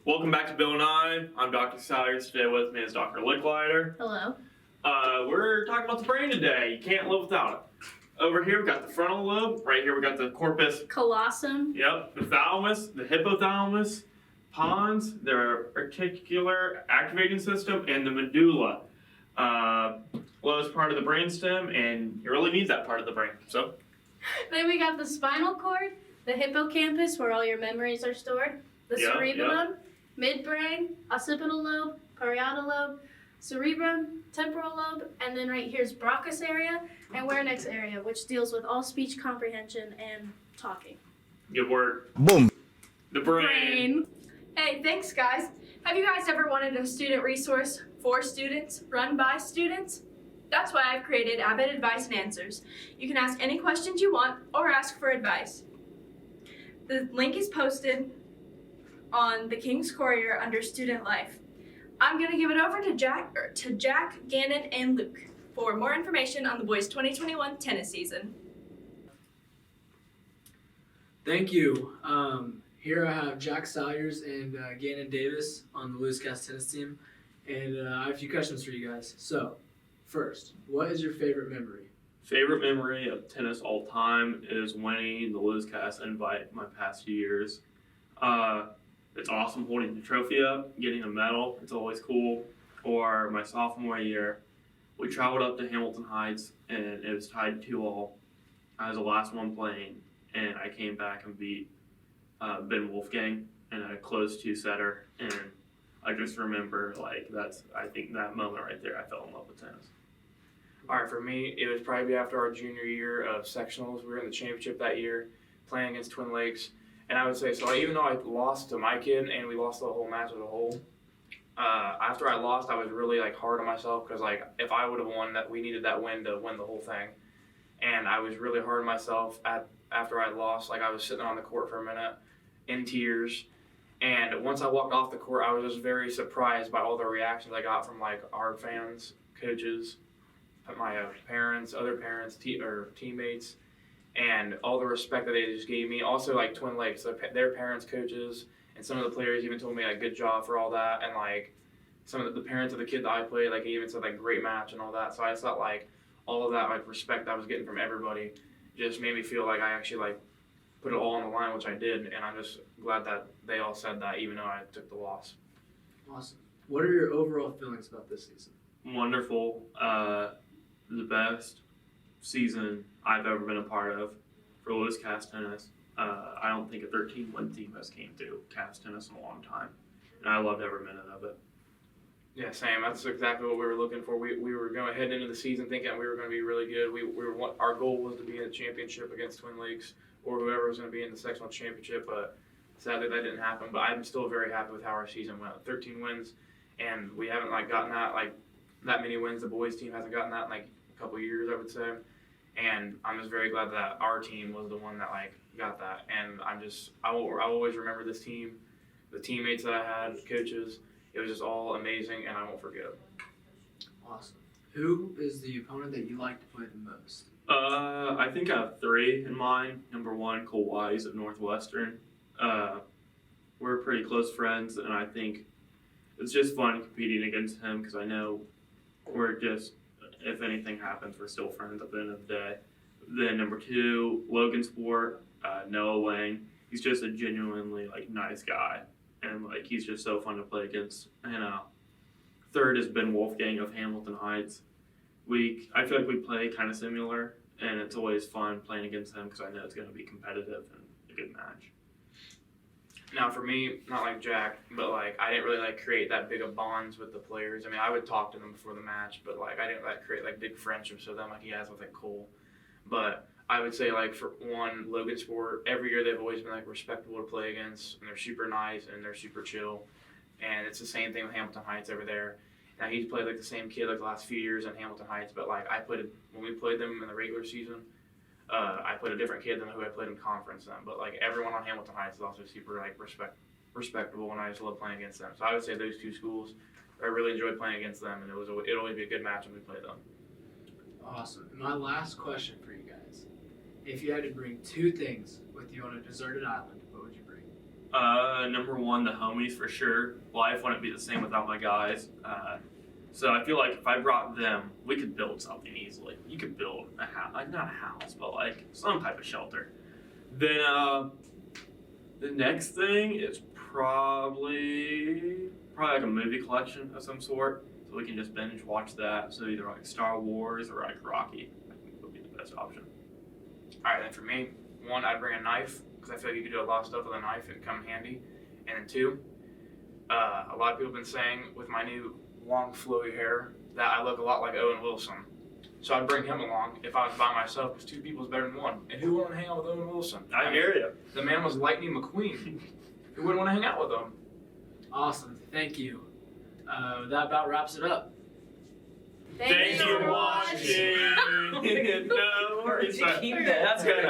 Welcome back to Bill and I. I'm Dr. Salyers. Today with me is Dr. Licklider. Hello. We're talking about the brain today. You can't live without it. Over here we got the frontal lobe. Right here we got the corpus Colossum. Yep, the thalamus, the hypothalamus, pons, their reticular activating system, and the medulla. Lowest part of the brainstem, and you really need that part of the brain. So, Then we got the spinal cord, the hippocampus, where all your memories are stored, the cerebellum, midbrain, occipital lobe, parietal lobe, cerebrum, temporal lobe, and then right here's Broca's area and Wernicke's area, which deals with all speech comprehension and talking. good work. Boom. The brain. Hey, thanks guys. Have you guys ever wanted a student resource for students, run by students? That's why I've created Abbott Advice and Answers. You can ask any questions you want or ask for advice. The link is posted on the King's Courier under Student Life. I'm gonna give it over to Jack, Gannon, and Luke for more information on the boys' 2021 tennis season. Thank you. Here I have Jack Salyers and Gannon Davis on the Lewis Cast tennis team, and I have a few questions for you guys. So, first, what is your favorite memory? Favorite memory of tennis all time is winning the Lewis Cast invite my past few years. It's awesome holding the trophy up, getting a medal. It's always cool. Or my sophomore year, we traveled up to Hamilton Heights and it was tied 2-2. I was the last one playing, and I came back and beat Ben Wolfgang in a close 2-setter. And I just remember, I think that moment right there, I fell in love with tennis. All right, for me, it would probably be after our junior year of sectionals. We were in the championship that year, playing against Twin Lakes. And I would say, even though I lost to my kid and we lost the whole match as a whole, after I lost, I was really hard on myself because if I would have won, that we needed that win to win the whole thing. And I was really hard on myself after I lost. I was sitting on the court for a minute in tears. And once I walked off the court, I was just very surprised by all the reactions I got from our fans, coaches, my parents, other parents, teammates, and all the respect that they just gave me. Also, Twin Lakes, their parents, coaches, and some of the players even told me good job for all that. And some of the parents of the kid that I played, even said great match and all that. So I just thought all of that respect I was getting from everybody just made me feel I actually put it all on the line, which I did. And I'm just glad that they all said that, even though I took the loss. Awesome. What are your overall feelings about this season? Wonderful. The best season I've ever been a part of for Lewis Cast tennis. I don't think a 13-win team has came through Cast tennis in a long time, and I loved every minute of it. Yeah, same. That's exactly what we were looking for. We were going to head into the season thinking we were going to be really good. Our goal was to be in the championship against Twin Lakes or whoever was going to be in the sectional championship, but sadly that didn't happen. But I'm still very happy with how our season went. 13 wins, and we haven't gotten that many wins. The boys team hasn't gotten that in a couple of years, I would say. And I'm just very glad that our team was the one that got that. And I'll always remember this team, the teammates that I had, the coaches. It was just all amazing, and I won't forget it. Awesome. Who is the opponent that you like to play the most? I think I have 3 in mind. Number 1, Cole Wise of Northwestern. We're pretty close friends, and I think it's just fun competing against him because I know we're just, if anything happens, we're still friends at the end of the day. Then number 2, Logan Sport, Noah Wang. He's just a genuinely nice guy, and he's just so fun to play against. And 3rd is Ben Wolfgang of Hamilton Heights. I feel we play kind of similar, and it's always fun playing against him because I know it's going to be competitive and a good match. Now, for me, not like Jack, but I didn't really create that big of bonds with the players. I mean, I would talk to them before the match, but I didn't create big friendships with them like he has with Cole. But I would say for one, Logan Sport, every year they've always been respectable to play against, and they're super nice and they're super chill. And it's the same thing with Hamilton Heights over there. Now he's played the same kid the last few years in Hamilton Heights, but when we played them in the regular season, I played a different kid than who I played in conference then. But everyone on Hamilton Heights is also super respectable, and I just love playing against them. So I would say those 2 schools, I really enjoyed playing against them, and it'd always be a good match when we played them. Awesome. And my last question for you guys: if you had to bring 2 things with you on a deserted island, what would you bring? Number one, the homies for sure. Life wouldn't be the same without my guys. So I feel like if I brought them, we could build something easily. You could build a house, like not a house, but like some type of shelter. Then the next thing is probably like a movie collection of some sort, so we can just binge watch that. So either like Star Wars or like Rocky, I think would be the best option. All right, then for me, one, I'd bring a knife because I feel like you could do a lot of stuff with a knife and come handy. And then two, a lot of people have been saying with my new long flowy hair that I look a lot like Owen Wilson. So I'd bring him along if I was by myself because two people is better than one. And who wouldn't want to hang out with Owen Wilson? I hear you. The man was Lightning McQueen. Who wouldn't want to hang out with him? Awesome. Thank you. That about wraps it up. Thanks for watching. No worries. Keep that. That's good.